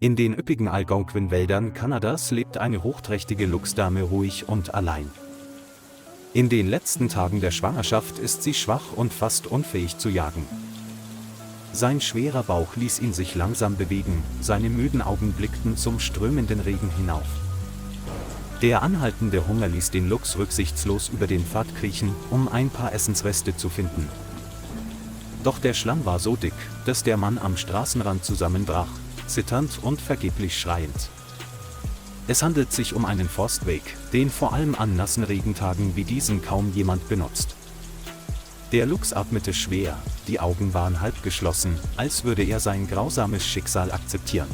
In den üppigen Algonquin-Wäldern Kanadas lebt eine hochträchtige Luchsdame ruhig und allein. In den letzten Tagen der Schwangerschaft ist sie schwach und fast unfähig zu jagen. Sein schwerer Bauch ließ ihn sich langsam bewegen, seine müden Augen blickten zum strömenden Regen hinauf. Der anhaltende Hunger ließ den Luchs rücksichtslos über den Pfad kriechen, um ein paar Essensreste zu finden. Doch der Schlamm war so dick, dass der Mann am Straßenrand zusammenbrach, zitternd und vergeblich schreiend. Es handelt sich um einen Forstweg, den vor allem an nassen Regentagen wie diesen kaum jemand benutzt. Der Luchs atmete schwer, die Augen waren halb geschlossen, als würde er sein grausames Schicksal akzeptieren.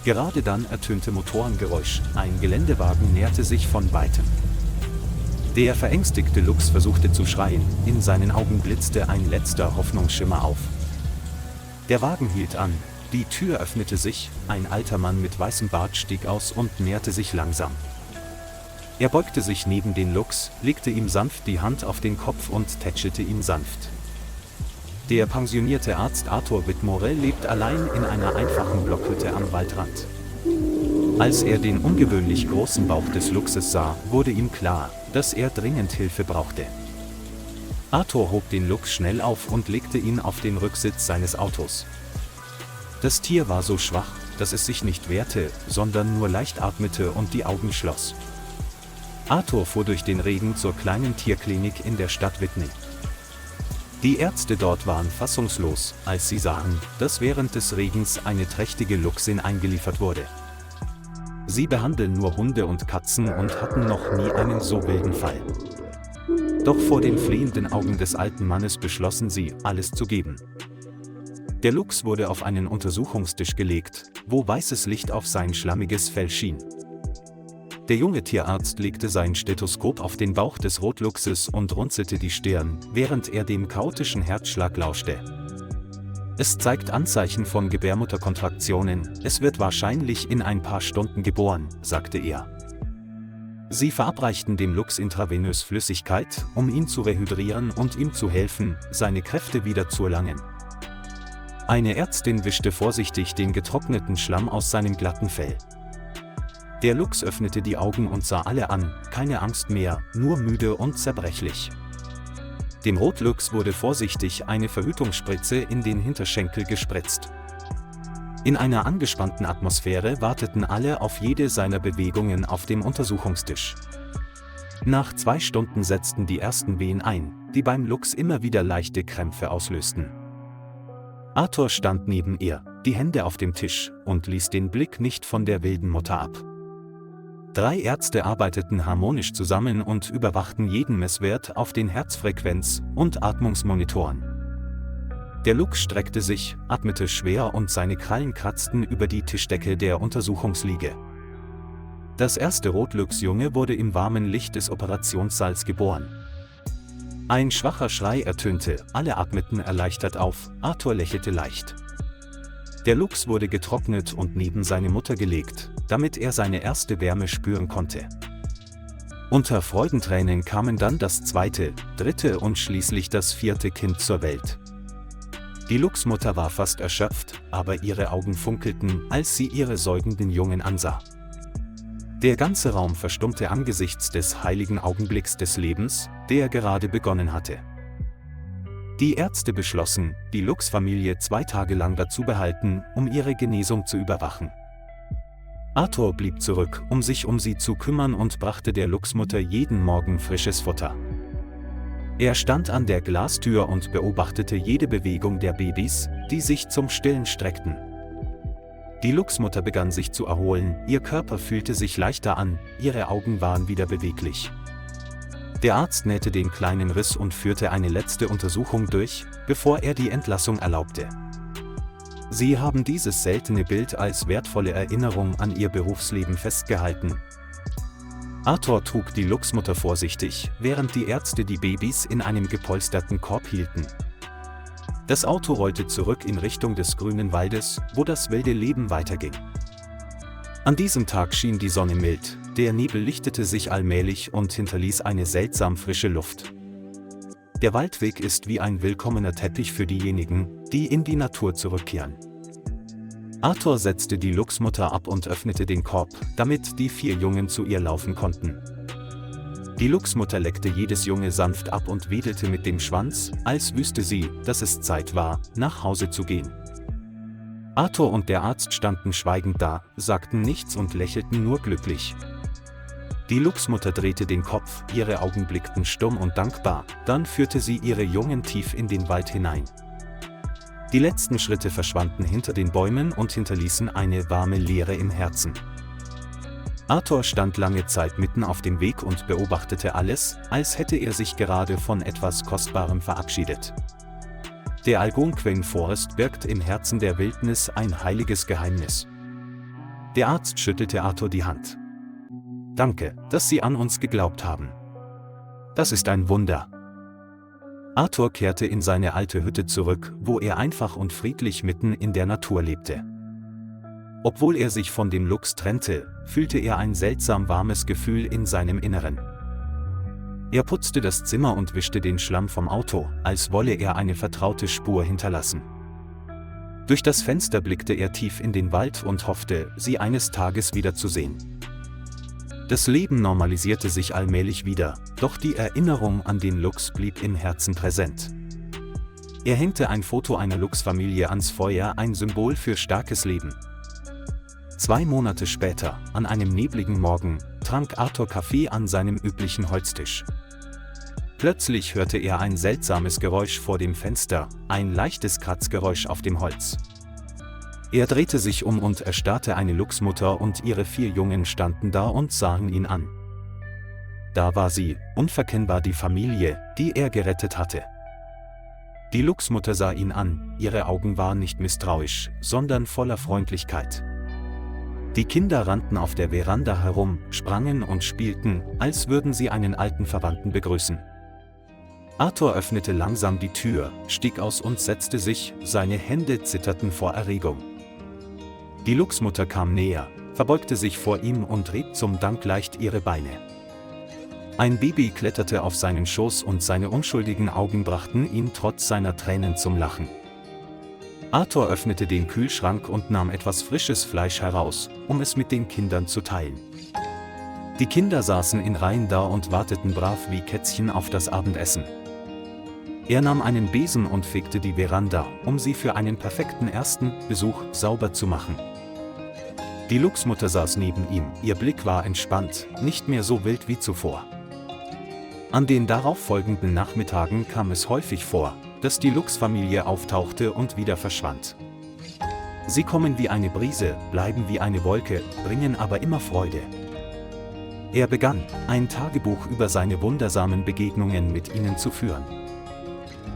Gerade dann ertönte Motorengeräusch, ein Geländewagen näherte sich von weitem. Der verängstigte Luchs versuchte zu schreien, in seinen Augen blitzte ein letzter Hoffnungsschimmer auf. Der Wagen hielt an. Die Tür öffnete sich, ein alter Mann mit weißem Bart stieg aus und näherte sich langsam. Er beugte sich neben den Luchs, legte ihm sanft die Hand auf den Kopf und tätschelte ihn sanft. Der pensionierte Arzt Arthur Whitmore lebt allein in einer einfachen Blockhütte am Waldrand. Als er den ungewöhnlich großen Bauch des Luchses sah, wurde ihm klar, dass er dringend Hilfe brauchte. Arthur hob den Luchs schnell auf und legte ihn auf den Rücksitz seines Autos. Das Tier war so schwach, dass es sich nicht wehrte, sondern nur leicht atmete und die Augen schloss. Arthur fuhr durch den Regen zur kleinen Tierklinik in der Stadt Whitney. Die Ärzte dort waren fassungslos, als sie sahen, dass während des Regens eine trächtige Luchsin eingeliefert wurde. Sie behandeln nur Hunde und Katzen und hatten noch nie einen so wilden Fall. Doch vor den flehenden Augen des alten Mannes beschlossen sie, alles zu geben. Der Luchs wurde auf einen Untersuchungstisch gelegt, wo weißes Licht auf sein schlammiges Fell schien. Der junge Tierarzt legte sein Stethoskop auf den Bauch des Rotluchses und runzelte die Stirn, während er dem chaotischen Herzschlag lauschte. Es zeigt Anzeichen von Gebärmutterkontraktionen, es wird wahrscheinlich in ein paar Stunden geboren, sagte er. Sie verabreichten dem Luchs intravenös Flüssigkeit, um ihn zu rehydrieren und ihm zu helfen, seine Kräfte wieder zu erlangen. Eine Ärztin wischte vorsichtig den getrockneten Schlamm aus seinem glatten Fell. Der Luchs öffnete die Augen und sah alle an, keine Angst mehr, nur müde und zerbrechlich. Dem Rotluchs wurde vorsichtig eine Verhütungsspritze in den Hinterschenkel gespritzt. In einer angespannten Atmosphäre warteten alle auf jede seiner Bewegungen auf dem Untersuchungstisch. Nach 2 Stunden setzten die ersten Wehen ein, die beim Luchs immer wieder leichte Krämpfe auslösten. Arthur stand neben ihr, die Hände auf dem Tisch, und ließ den Blick nicht von der wilden Mutter ab. 3 Ärzte arbeiteten harmonisch zusammen und überwachten jeden Messwert auf den Herzfrequenz- und Atmungsmonitoren. Der Luchs streckte sich, atmete schwer und seine Krallen kratzten über die Tischdecke der Untersuchungsliege. Das erste Rotluchsjunge wurde im warmen Licht des Operationssaals geboren. Ein schwacher Schrei ertönte, alle atmeten erleichtert auf, Arthur lächelte leicht. Der Luchs wurde getrocknet und neben seine Mutter gelegt, damit er seine erste Wärme spüren konnte. Unter Freudentränen kamen dann das 2., 3. und schließlich das 4. Kind zur Welt. Die Luchsmutter war fast erschöpft, aber ihre Augen funkelten, als sie ihre säugenden Jungen ansah. Der ganze Raum verstummte angesichts des heiligen Augenblicks des Lebens, der gerade begonnen hatte. Die Ärzte beschlossen, die Luchsfamilie 2 Tage lang dazu behalten, um ihre Genesung zu überwachen. Arthur blieb zurück, um sich um sie zu kümmern und brachte der Luchsmutter jeden Morgen frisches Futter. Er stand an der Glastür und beobachtete jede Bewegung der Babys, die sich zum Stillen streckten. Die Luchsmutter begann sich zu erholen, ihr Körper fühlte sich leichter an, ihre Augen waren wieder beweglich. Der Arzt nähte den kleinen Riss und führte eine letzte Untersuchung durch, bevor er die Entlassung erlaubte. Sie haben dieses seltene Bild als wertvolle Erinnerung an ihr Berufsleben festgehalten. Arthur trug die Luchsmutter vorsichtig, während die Ärzte die Babys in einem gepolsterten Korb hielten. Das Auto rollte zurück in Richtung des grünen Waldes, wo das wilde Leben weiterging. An diesem Tag schien die Sonne mild, Der Nebel lichtete sich allmählich und hinterließ eine seltsam frische Luft. Der Waldweg ist wie ein willkommener Teppich für diejenigen, die in die Natur zurückkehren. Arthur setzte die Luchsmutter ab und öffnete den Korb, damit die 4 Jungen zu ihr laufen konnten. Die Luchsmutter leckte jedes Junge sanft ab und wedelte mit dem Schwanz, als wüsste sie, dass es Zeit war, nach Hause zu gehen. Arthur und der Arzt standen schweigend da, sagten nichts und lächelten nur glücklich. Die Luchsmutter drehte den Kopf, ihre Augen blickten stumm und dankbar, dann führte sie ihre Jungen tief in den Wald hinein. Die letzten Schritte verschwanden hinter den Bäumen und hinterließen eine warme Leere im Herzen. Arthur stand lange Zeit mitten auf dem Weg und beobachtete alles, als hätte er sich gerade von etwas Kostbarem verabschiedet. Der Algonquin Forest birgt im Herzen der Wildnis ein heiliges Geheimnis. Der Arzt schüttelte Arthur die Hand. Danke, dass Sie an uns geglaubt haben. Das ist ein Wunder. Arthur kehrte in seine alte Hütte zurück, wo er einfach und friedlich mitten in der Natur lebte. Obwohl er sich von dem Luchs trennte, fühlte er ein seltsam warmes Gefühl in seinem Inneren. Er putzte das Zimmer und wischte den Schlamm vom Auto, als wolle er eine vertraute Spur hinterlassen. Durch das Fenster blickte er tief in den Wald und hoffte, sie eines Tages wiederzusehen. Das Leben normalisierte sich allmählich wieder, doch die Erinnerung an den Luchs blieb im Herzen präsent. Er hängte ein Foto einer Luchsfamilie ans Feuer, ein Symbol für starkes Leben. 2 Monate später, an einem nebligen Morgen, trank Arthur Kaffee an seinem üblichen Holztisch. Plötzlich hörte er ein seltsames Geräusch vor dem Fenster, ein leichtes Kratzgeräusch auf dem Holz. Er drehte sich um und erstarrte eine Luchsmutter und ihre 4 Jungen standen da und sahen ihn an. Da war sie, unverkennbar die Familie, die er gerettet hatte. Die Luchsmutter sah ihn an, ihre Augen waren nicht misstrauisch, sondern voller Freundlichkeit. Die Kinder rannten auf der Veranda herum, sprangen und spielten, als würden sie einen alten Verwandten begrüßen. Arthur öffnete langsam die Tür, stieg aus und setzte sich, seine Hände zitterten vor Erregung. Die Luchsmutter kam näher, verbeugte sich vor ihm und rieb zum Dank leicht ihre Beine. Ein Baby kletterte auf seinen Schoß und seine unschuldigen Augen brachten ihn trotz seiner Tränen zum Lachen. Arthur öffnete den Kühlschrank und nahm etwas frisches Fleisch heraus, um es mit den Kindern zu teilen. Die Kinder saßen in Reihen da und warteten brav wie Kätzchen auf das Abendessen. Er nahm einen Besen und fegte die Veranda, um sie für einen perfekten ersten Besuch sauber zu machen. Die Luchsmutter saß neben ihm, ihr Blick war entspannt, nicht mehr so wild wie zuvor. An den darauffolgenden Nachmittagen kam es häufig vor, dass die Luchsfamilie auftauchte und wieder verschwand. Sie kommen wie eine Brise, bleiben wie eine Wolke, bringen aber immer Freude. Er begann, ein Tagebuch über seine wundersamen Begegnungen mit ihnen zu führen.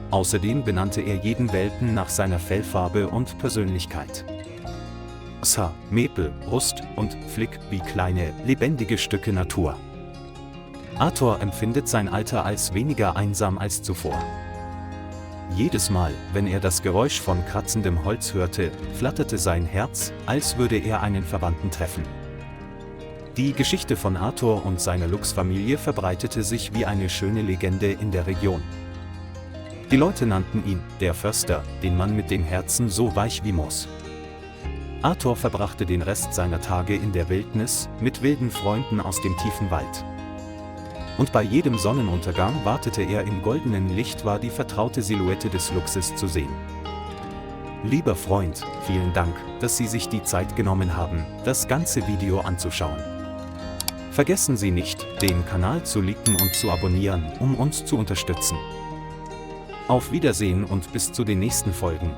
Außerdem benannte er jeden Welpen nach seiner Fellfarbe und Persönlichkeit. Sa, Maple, Rust und Flick wie kleine, lebendige Stücke Natur. Arthur empfindet sein Alter als weniger einsam als zuvor. Jedes Mal, wenn er das Geräusch von kratzendem Holz hörte, flatterte sein Herz, als würde er einen Verwandten treffen. Die Geschichte von Arthur und seiner Luchsfamilie verbreitete sich wie eine schöne Legende in der Region. Die Leute nannten ihn der Förster, den Mann mit dem Herzen so weich wie Moos. Arthur verbrachte den Rest seiner Tage in der Wildnis, mit wilden Freunden aus dem tiefen Wald. Und bei jedem Sonnenuntergang wartete er, im goldenen Licht war die vertraute Silhouette des Luchses zu sehen. Lieber Freund, vielen Dank, dass Sie sich die Zeit genommen haben, das ganze Video anzuschauen. Vergessen Sie nicht, den Kanal zu liken und zu abonnieren, um uns zu unterstützen. Auf Wiedersehen und bis zu den nächsten Folgen.